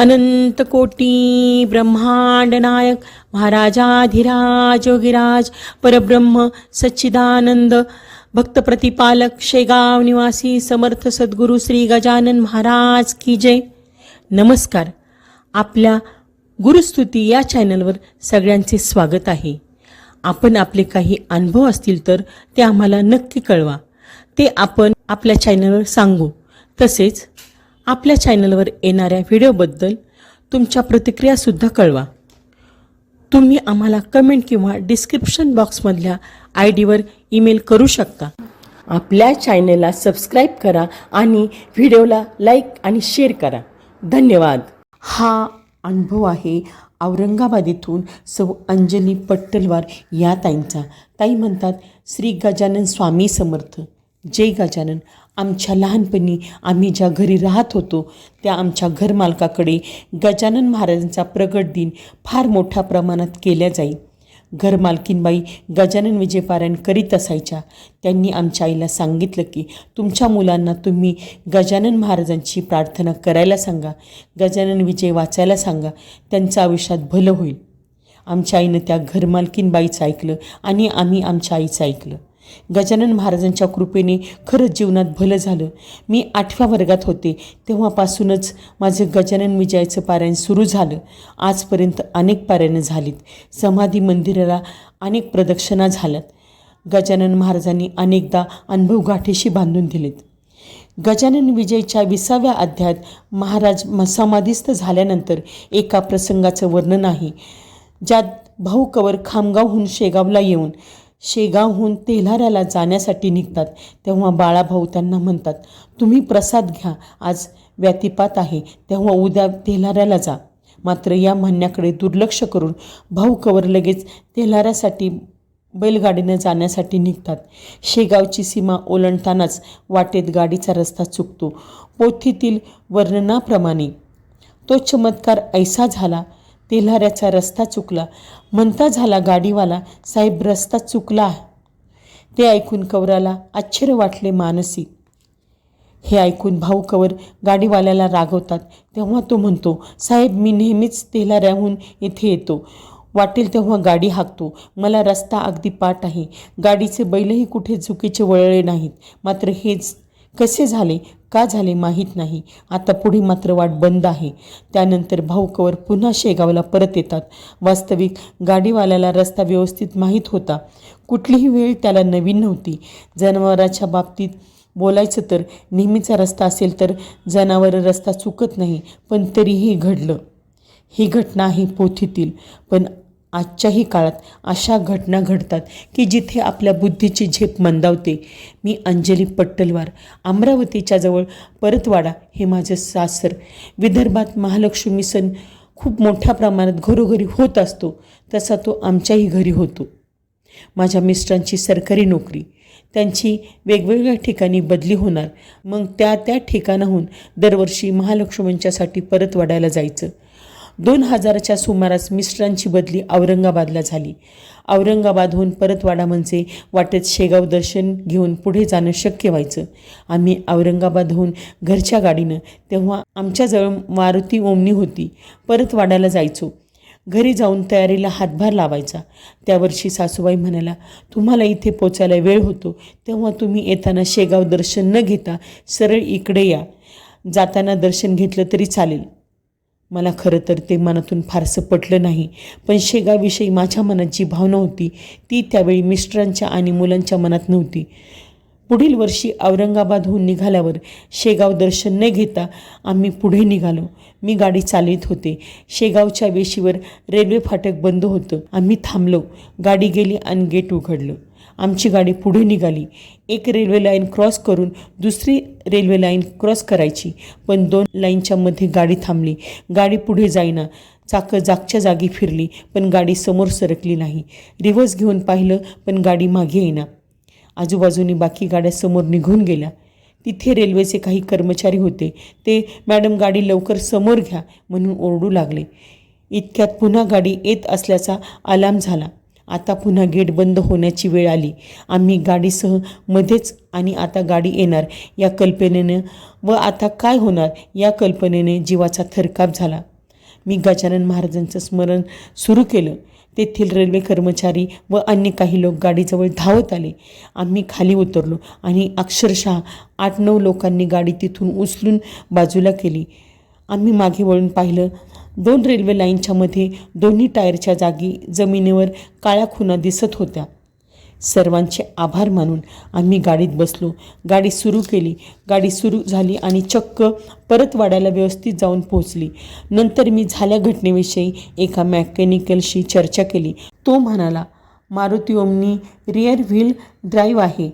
अनंत कोटी ब्रह्मांड नायक महाराजाधिराज योगीराज परब्रह्म सच्चिदानंद भक्त प्रतिपालक शेगाव निवासी समर्थ सद्गुरू श्री गजानन महाराज की जय. नमस्कार. आपल्या गुरुस्तुती या चॅनलवर सगळ्यांचे स्वागत आहे. आपण आपले काही अनुभव असतील तर ते आम्हाला नक्की कळवा. ते आपण आपल्या चॅनलवर सांगू. तसेच आपल्या चॅनलवर येणाऱ्या व्हिडिओबद्दल तुमच्या प्रतिक्रियासुद्धा कळवा. तुम्ही आम्हाला कमेंट किंवा डिस्क्रिप्शन बॉक्समधल्या ID वर ईमेल करू शकता. आपल्या चॅनलला सबस्क्राईब करा आणि व्हिडिओला लाईक आणि शेअर करा. धन्यवाद. हा अनुभव आहे औरंगाबाद येथून सौ अंजली पट्टलवार या ताईंचा. ताई म्हणतात, श्री गजानन स्वामी समर्थ. जय गजानन. आमच्या लहानपणी आम्ही ज्या घरी राहत होतो त्या आमच्या घरमालकाकडे गजानन महाराजांचा प्रगट दिन फार मोठ्या प्रमाणात केला जाई. घरमालकीनबाई गजानन विजय पारायण करीत असायच्या. त्यांनी आमच्या आईला सांगितलं की तुमच्या मुलांना तुम्ही गजानन महाराजांची प्रार्थना करायला सांगा, गजानन विजय वाचायला सांगा, त्यांचं आयुष्यात भलं होईल. आमच्या आईनं त्या घरमालकीनबाईचं ऐकलं आणि आम्ही आमच्या आईचं ऐकलं. गजानन महाराजांच्या कृपेने खरंच जीवनात भलं झालं. मी 8व्या वर्गात होते तेव्हापासूनच माझं गजानन विजयाचं पारायण सुरू झालं. आजपर्यंत अनेक पारायणं झालीत. समाधी मंदिराला अनेक प्रदक्षिणा झाल्यात. गजानन महाराजांनी अनेकदा अनुभव गाठीशी बांधून दिलेत. गजानन विजयच्या 20व्या अध्यायात महाराज समाधीस्थ झाल्यानंतर एका प्रसंगाचं वर्णन आहे, ज्यात भाऊ कवर खामगावहून शेगावला येऊन शेगावहून तेल्हाऱ्याला जाण्यासाठी निघतात. तेव्हा बाळाभाऊ त्यांना म्हणतात, तुम्ही प्रसाद घ्या, आज व्यतिपात आहे, तेव्हा उद्या तेल्हाऱ्याला जा. मात्र या म्हणण्याकडे दुर्लक्ष करून भाऊ कवर लगेच तेल्हाऱ्यासाठी बैलगाडीनं जाण्यासाठी निघतात. शेगावची सीमा ओलांडतानाच वाटेत गाडीचा रस्ता चुकतो. पोथीतील वर्णनाप्रमाणे तो चमत्कार ऐसा झाला, तेल्हाऱ्याचा रस्ता चुकला. म्हणता झाला गाडीवाला, साहेब रस्ता चुकला. ते ऐकून कवराला आश्चर्य वाटले मानसी. हे ऐकून भाऊ कवर गाडीवाल्याला रागवतात. तेव्हा तो म्हणतो, साहेब मी नेहमीच तेल्हाऱ्याहून इथे येतो, वाटेल तेव्हा गाडी हाकतो. मला रस्ता अगदी पाठ आहे. गाडीचे बैलही कुठे चुकीचे वळले नाहीत. मात्र हेच कसे झाले, का झाले माहीत नाही. आता पुढे मात्र वाट बंद आहे. त्यानंतर भाऊ कवर पुन्हा शेगावला परत येतात. वास्तविक गाडीवाल्याला रस्ता व्यवस्थित माहीत होता. कुठलीही वेळ त्याला नवीन नव्हती. जनावराच्या बाबतीत बोलायचं तर नेहमीचा रस्ता असेल तर जनावर रस्ता चुकत नाही, पण तरीही घडलं. ही घटना आहे पोथीतील, पण आजच्याही काळात अशा घटना घडतात की जिथे आपल्या बुद्धीची झेप मंदावते. मी अंजली पट्टलवार, अमरावतीच्या जवळ परतवाडा हे माझं सासर. विदर्भात महालक्ष्मी सण खूप मोठ्या प्रमाणात घरोघरी होत असतो, तसा तो आमच्याही घरी होतो. माझ्या मिस्टरांची सरकारी नोकरी, त्यांची वेगवेगळ्या ठिकाणी बदली होणार. मग त्या ठिकाणाहून दरवर्षी महालक्ष्मींच्यासाठी परतवाड्याला जायचं. 2000च्या सुमारास मिस्टरांची बदली औरंगाबादला झाली. औरंगाबादहून परतवाडा म्हणजे वाटेत शेगाव दर्शन घेऊन पुढे जाणं शक्य व्हायचं. आम्ही औरंगाबादहून घरच्या गाडीनं, तेव्हा आमच्याजवळ मारुती ओमनी होती, परतवाड्याला जायचो. घरी जाऊन तयारीला हातभार लावायचा. त्यावर्षी सासूबाई म्हणाला, तुम्हाला इथे पोचायला वेळ होतो, तेव्हा तुम्ही येताना शेगाव दर्शन न घेता सरळ इकडे या, जाताना दर्शन घेतलं तरी चालेल. मला खरं तर ते मनातून फारसं पटलं नाही, पण शेगाविषयी माझ्या मनात जी भावना होती ती त्यावेळी मिस्टरांच्या आणि मुलांच्या मनात नव्हती. पुढील वर्षी औरंगाबादहून निघाल्यावर शेगाव दर्शन न घेता आम्ही पुढे निघालो. मी गाडी चालवित होते. शेगावच्या वेशीवर रेल्वे फाटक बंद होतं. आम्ही थांबलो. गाडी गेली आणि गेट उघडलं. आमची गाडी पुढे निघाली. एक रेल्वे लाईन क्रॉस करून दुसरी रेल्वे लाईन क्रॉस करायची, पण 2 लाईनच्या मध्ये गाडी थांबली. गाडी पुढे जाईना. चाकं जागच्या जागी फिरली, पण गाडी समोर सरकली नाही. रिव्हर्स घेऊन पाहिलं, पण गाडी मागे येईना. आजूबाजूनी बाकी गाड्या समोर निघून गेल्या. तिथे रेल्वेचे काही कर्मचारी होते. ते मॅडम गाडी लवकर समोर घ्या म्हणून ओरडू लागले. इतक्यात पुन्हा गाडी येत असल्याचा अलार्म झाला. आता पुन्हा गेट बंद होण्याची वेळ आली. आम्ही गाडीसह मध्येच आणि आता गाडी येणार या कल्पनेनं व आता काय होणार या कल्पनेने जीवाचा थरकाप झाला. मी गजानन महाराजांचं स्मरण सुरू केलं. तेथील रेल्वे कर्मचारी व अन्य काही लोक गाडीजवळ धावत आले. आम्ही खाली उतरलो आणि अक्षरशः 8-9 लोकांनी गाडी तिथून उचलून बाजूला केली. आम्ही मागे वळून पाहिलं. 2 रेल्वे लाईनच्या मध्ये दोन्ही टायरच्या जागी जमिनीवर काळ्या खुणा दिसत होत्या. सर्वांचे आभार मानून आम्ही गाडीत बसलो. गाडी सुरू केली. गाडी सुरू झाली आणि चक्क परत वाड्याला व्यवस्थित जाऊन पोहोचली. नंतर मी झाल्या घटनेविषयी एका मेकॅनिकलशी चर्चा केली. तो म्हणाला, Maruti omni rear wheel drive आहे.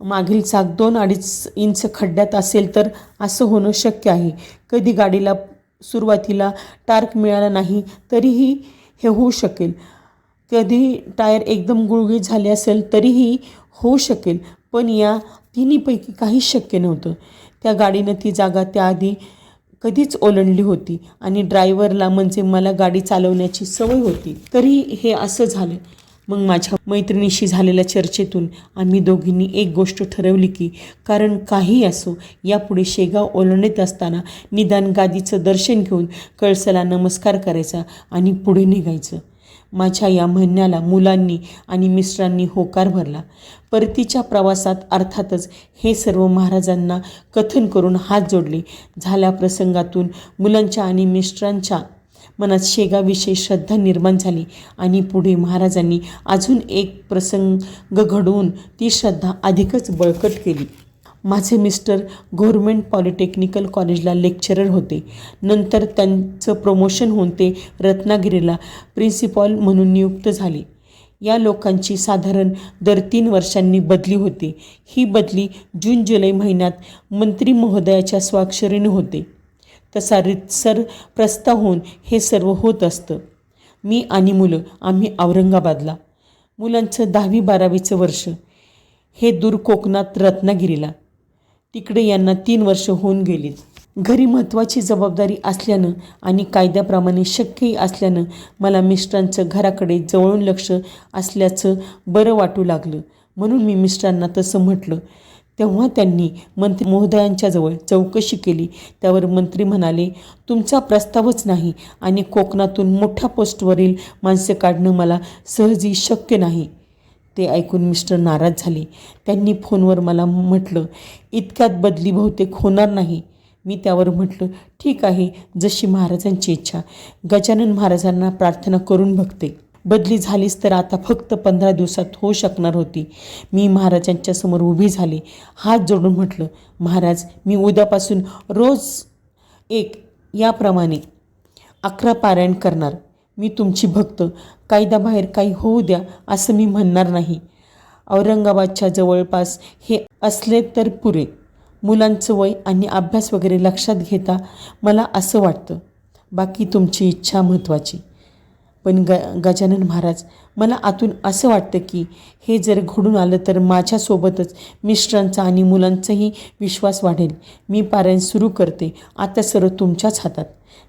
मागील चाक 2-2.5 इंच खड्ड्यात असेल तर असं होणं शक्य आहे. कधी गाडीला सुरुवातीला टार्क मिळाला नाही तरीही हे होऊ शकेल. कधी टायर एकदम गुळगुळीत झाले असेल तरीही होऊ शकेल. पण या तिन्हीपैकी काहीच शक्य नव्हतं. त्या गाडीनं ती जागा त्याआधी कधीच ओलांडली होती आणि ड्रायव्हरला म्हणजे मला गाडी चालवण्याची सवय होती. तरी हे असं झालं. मग माझ्या मैत्रिणीशी झालेल्या चर्चेतून आम्ही दोघींनी एक गोष्ट ठरवली की कारण काही असो यापुढे शेगाव ओलांडत असताना निदान गादीचं दर्शन घेऊन कळसाला नमस्कार करायचा आणि पुढे निघायचं. माझ्या या म्हणण्याला मुलांनी आणि मिस्टरांनी होकार भरला. परतीच्या प्रवासात अर्थातच हे सर्व महाराजांना कथन करून हात जोडले. झाल्या प्रसंगातून मुलांच्या आणि मिस्टरांच्या मनात शेगाविषयी श्रद्धा निर्माण झाली आणि पुढे महाराजांनी अजून एक प्रसंग घडवून ती श्रद्धा अधिकच बळकट केली. माझे मिस्टर गव्हर्मेंट पॉलिटेक्निकल कॉलेजला लेक्चरर होते. नंतर त्यांचं प्रमोशन होऊन ते रत्नागिरीला प्रिन्सिपॉल म्हणून नियुक्त झाले. या लोकांची साधारण दर 3 वर्षांनी बदली होते. ही बदली जून-जुलै महिन्यात मंत्री महोदयाच्या स्वाक्षरीने होते. तसा रितसर प्रस्ताव होऊन हे सर्व होत असतं. मी आणि मुलं आम्ही औरंगाबादला. मुलांचं 10वी-12वीचं वर्ष हे दूर कोकणात रत्नागिरीला. तिकडे यांना 3 वर्ष होऊन गेलीत. घरी महत्त्वाची जबाबदारी असल्यानं आणि कायद्याप्रमाणे शक्यही असल्यानं मला मिस्टरांचं घराकडे जवळून लक्ष असल्याचं बरं वाटू लागलं. म्हणून मी मिस्टरांना तसं म्हटलं. तेव्हा त्यांनी मंत्री महोदयांच्याजवळ चौकशी केली. त्यावर मंत्री म्हणाले, तुमचा प्रस्तावच नाही आणि कोकणातून मोठ्या पोस्टवरील माणसे काढणं मला सहजी शक्य नाही. ते ऐकून मिस्टर नाराज झाले. त्यांनी फोनवर मला म्हटलं, इतक्यात बदली बहुतेक होणार नाही. मी त्यावर म्हटलं, ठीक आहे, जशी महाराजांची इच्छा. गजानन महाराजांना प्रार्थना करून बघते. बदली झालीच तर आता फक्त 15 दिवसात होऊ शकणार होती. मी महाराजांच्या समोर उभी झाले. हात जोडून म्हटलं, महाराज, मी उद्यापासून रोज 1 याप्रमाणे 11 पारायण करणार. मी तुमची भक्त. कायद्याबाहेर काही होऊ द्या असं मी म्हणणार नाही. औरंगाबादच्या जवळपास हे असले तर पुरे. मुलांचं वय आणि अभ्यास वगैरे लक्षात घेता मला असं वाटतं. बाकी तुमची इच्छा महत्त्वाची. पण गजानन महाराज, मला आतून असं वाटतं की हे जर घडून आलं तर माझ्यासोबतच मिस्टरांचा आणि मुलांचाही विश्वास वाढेल. मी पारायण सुरू करते. आता सर्व तुमच्याच हातात.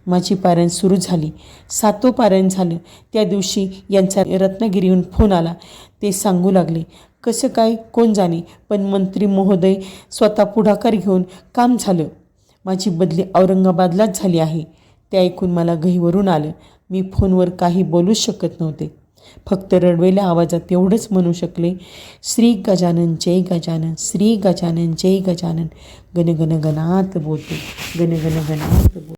माझी पारायण सुरू झाली. 7वं पारायण झालं. त्या दिवशी यांचा रत्नागिरीहून फोन आला. ते सांगू लागले, कसं काय कोण जाणे, पण मंत्री महोदय स्वतः पुढाकार घेऊन काम झालं. माझी बदली औरंगाबादलाच झाली आहे. ते ऐकून मला गहिवरून आलं. मी फोनवर काही बोलूच शकत नव्हते. फक्त रडवेल्या आवाजात एवढंच म्हणू शकले, श्री गजानन जय गजानन, श्री गजानन जय गजानन, गण गण गणात बोलते, गण गण गणात बोलते.